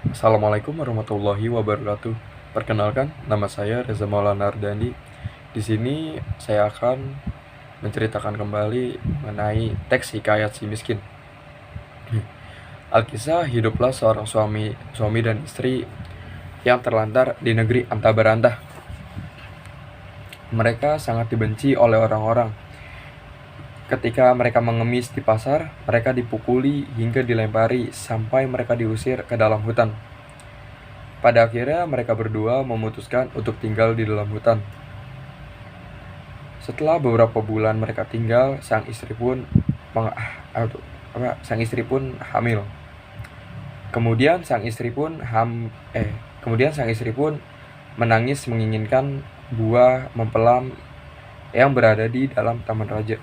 Assalamualaikum warahmatullahi wabarakatuh. Perkenalkan, nama saya Reza Maulana Ardandi. Di sini saya akan menceritakan kembali mengenai teks hikayat si miskin. Alkisah hiduplah seorang suami dan istri yang terlantar di negeri antah berantah. Mereka sangat dibenci oleh orang-orang. Ketika mereka mengemis di pasar, mereka dipukuli hingga dilempari sampai mereka diusir ke dalam hutan. Pada akhirnya mereka berdua memutuskan untuk tinggal di dalam hutan. Setelah beberapa bulan mereka tinggal, sang istri pun hamil. Kemudian sang istri pun menangis menginginkan buah mempelam yang berada di dalam taman raja.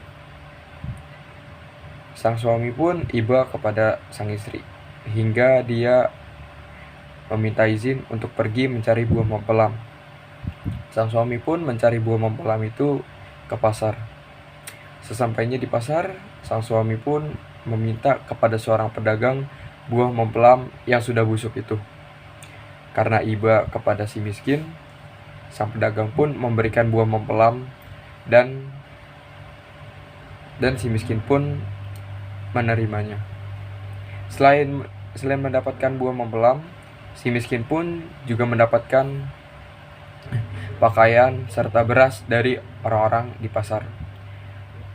Sang suami pun iba kepada sang istri hingga dia meminta izin untuk pergi mencari buah mempelam. Sang suami pun mencari buah mempelam itu ke pasar. Sesampainya di pasar, sang suami pun meminta kepada seorang pedagang buah mempelam yang sudah busuk itu. Karena iba kepada si miskin, sang pedagang pun memberikan buah mempelam dan si miskin pun menerimanya. Selain mendapatkan buah mempelam, si miskin pun juga mendapatkan pakaian serta beras dari orang-orang di pasar.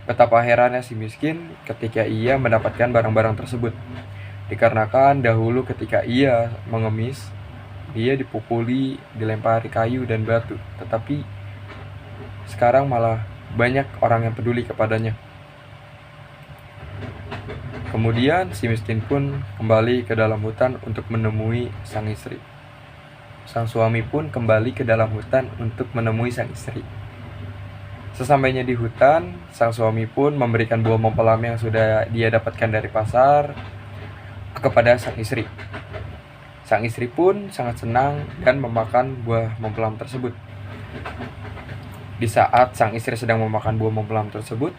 Betapa herannya si miskin ketika ia mendapatkan barang-barang tersebut. Dikarenakan dahulu ketika ia mengemis, dia dipukuli, dilempari kayu dan batu. Tetapi sekarang malah banyak orang yang peduli kepadanya. Kemudian si miskin pun kembali ke dalam hutan untuk menemui sang istri. Sang suami pun kembali ke dalam hutan untuk menemui sang istri. Sesampainya di hutan, sang suami pun memberikan buah mempelam yang sudah dia dapatkan dari pasar kepada sang istri. Sang istri pun sangat senang dan memakan buah mempelam tersebut. Di saat sang istri sedang memakan buah mempelam tersebut,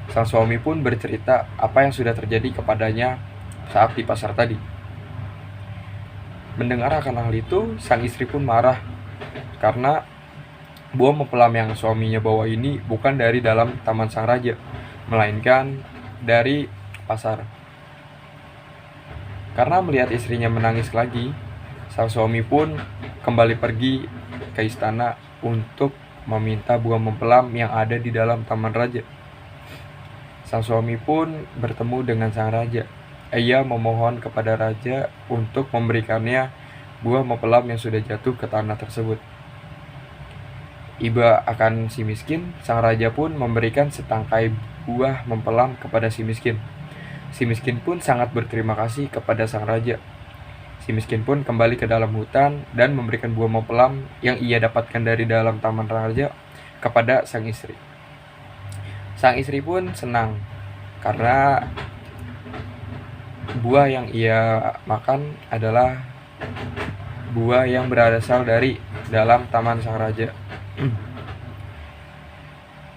sang suami pun bercerita apa yang sudah terjadi kepadanya saat di pasar tadi. Mendengar akan hal itu, sang istri pun marah karena buah mempelam yang suaminya bawa ini bukan dari dalam taman sang raja, melainkan dari pasar. Karena melihat istrinya menangis lagi, sang suami pun kembali pergi ke istana untuk meminta buah mempelam yang ada di dalam taman raja. Sang suami pun bertemu dengan sang raja. Ia memohon kepada raja untuk memberikannya buah mempelam yang sudah jatuh ke tanah tersebut. Iba akan si miskin, sang raja pun memberikan setangkai buah mempelam kepada si miskin. Si miskin pun sangat berterima kasih kepada sang raja. Si miskin pun kembali ke dalam hutan dan memberikan buah mempelam yang ia dapatkan dari dalam taman raja kepada sang istri. Sang istri pun senang karena buah yang ia makan adalah buah yang berasal dari dalam taman sang raja.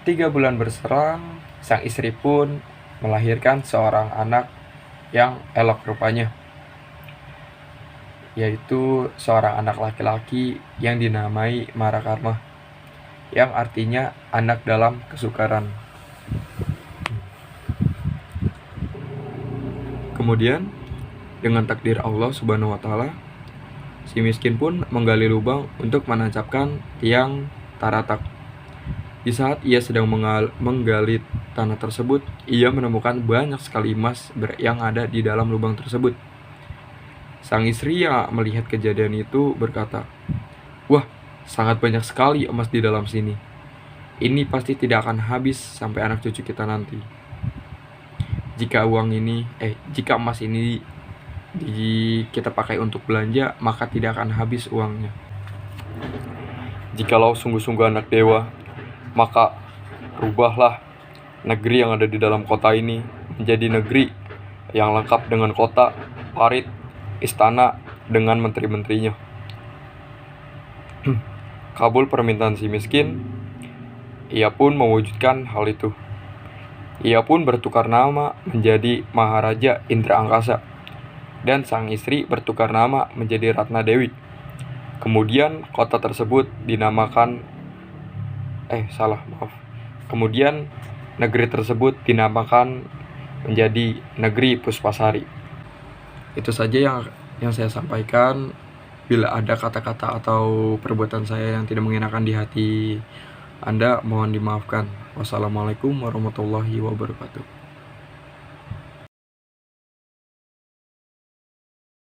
3 bulan berselang, sang istri pun melahirkan seorang anak yang elok rupanya, yaitu seorang anak laki-laki yang dinamai Marakarma, yang artinya anak dalam kesukaran. Kemudian, dengan takdir Allah Subhanahu wa Ta'ala, si miskin pun menggali lubang untuk menancapkan tiang taratak. Di saat ia sedang menggali tanah tersebut, ia menemukan banyak sekali emas yang ada di dalam lubang tersebut. Sang istri yang melihat kejadian itu berkata, "Wah, sangat banyak sekali emas di dalam sini. Ini pasti tidak akan habis sampai anak cucu kita nanti. Jika emas ini kita pakai untuk belanja, maka tidak akan habis uangnya. Jikalau sungguh-sungguh anak dewa, maka rubahlah negeri yang ada di dalam kota ini menjadi negeri yang lengkap dengan kota, parit, istana, dengan menteri-menterinya." Kabul permintaan si miskin, ia pun mewujudkan hal itu. Ia pun bertukar nama menjadi Maharaja Indra Angkasa. dan sang istri bertukar nama menjadi Ratna Dewi. Kemudian kota tersebut dinamakan Kemudian negeri tersebut dinamakan menjadi negeri Puspasari. Itu saja yang saya sampaikan. Bila ada kata-kata atau perbuatan saya yang tidak mengenakan di hati Anda, mohon dimaafkan. Wassalamualaikum warahmatullahi wabarakatuh.